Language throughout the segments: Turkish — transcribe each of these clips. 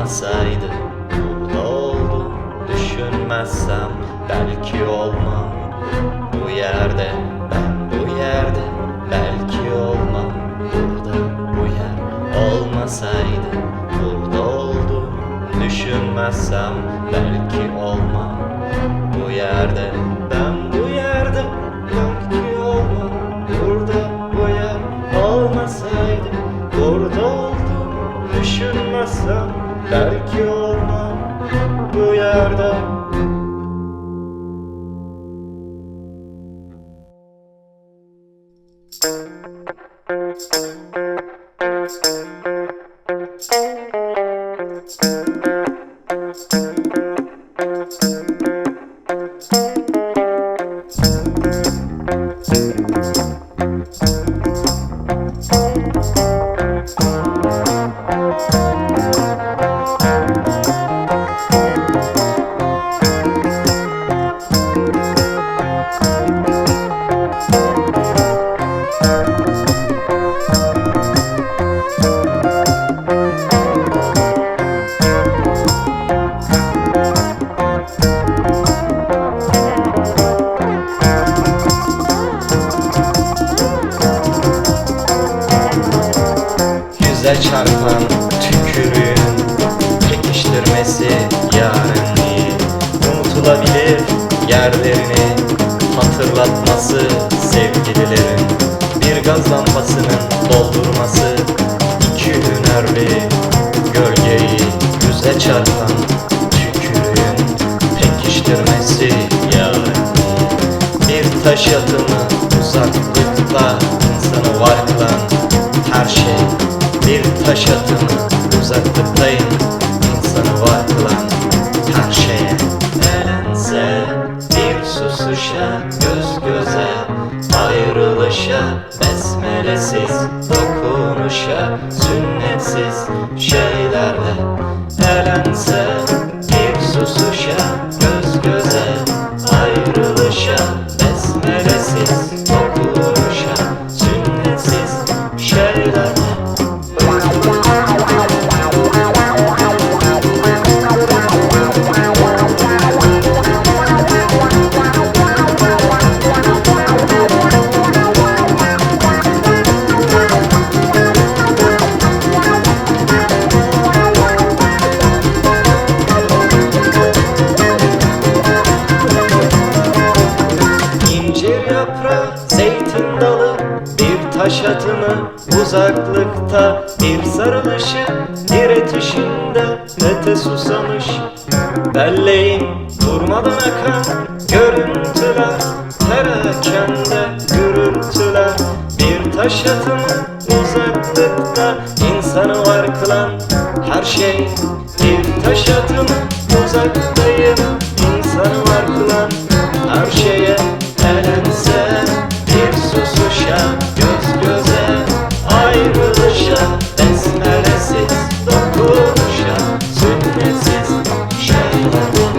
olmasaydı burada oldum. Düşünmezsem belki olmam bu yerde, ben bu yerde belki olmam burada. Bu yer olmasaydı burada oldum. Düşünmezsem belki olmam bu yerde, ben bu yerde belki olmam burada. Bu yer olmasaydı burada oldum. Düşünmezsem belki olmam bu yerde. Yüze çarpan tükürüğün pekiştirmesi yarenliği, unutulabilir yerlerini hatırlatması sevgililerin, bir gaz lambasının doldurması iki hünerli gölgeyi. Yüze çarpan tükürüğün pekiştirmesi yarenliği, bir taş atımı uzaklıkta insanı var kılan her şey. Bir taş atımı uzaklıktayım insanı var kılan her şeye. Elense bir susuşa, göz göze ayrılışa, besmelesiz dokunuşa, sünnetsiz şeylerle. Elense bir susuşa, göz göze ayrılışa, besmelesiz dokunuşa, sünnetsiz şeylerle. Zeytin dalı, bir taş atımı uzaklıkta, bir sarılışı iletişimde nete susamış. Belleğin durmadan akan görüntüler, perakende gürültüler. Bir taş atımı uzaklıkta insanı var kılan her şey. Bir taş atımı uzaktayım insanı var kılan her şeye. Elense bir susuşa, göz göze ayrılışa, besmelesiz dokunuşa, sünnetsiz şeylerle.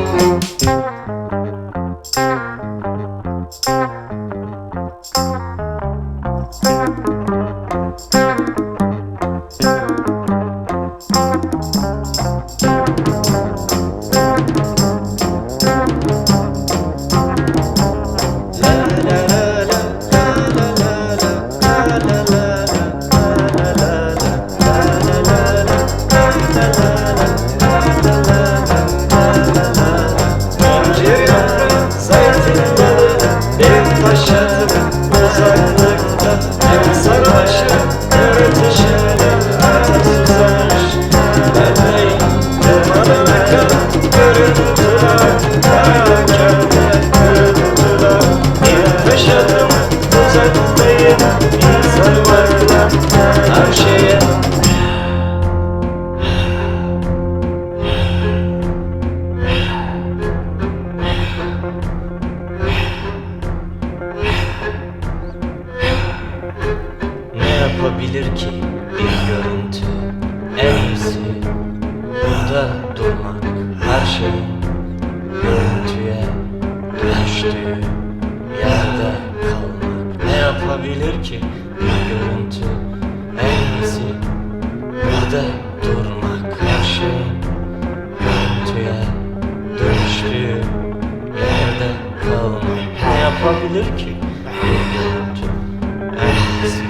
Yapabilir ki bir görüntü en iyisi burada durmak, her şeyin görüntüye dönüştüğü yerde kalmak. Ne yapabilir ki bir görüntü en iyisi burada durmak, her şeyin görüntüye dönüştüğü yerde kalmak. Ne yapabilir ki bir görüntü? En iyisi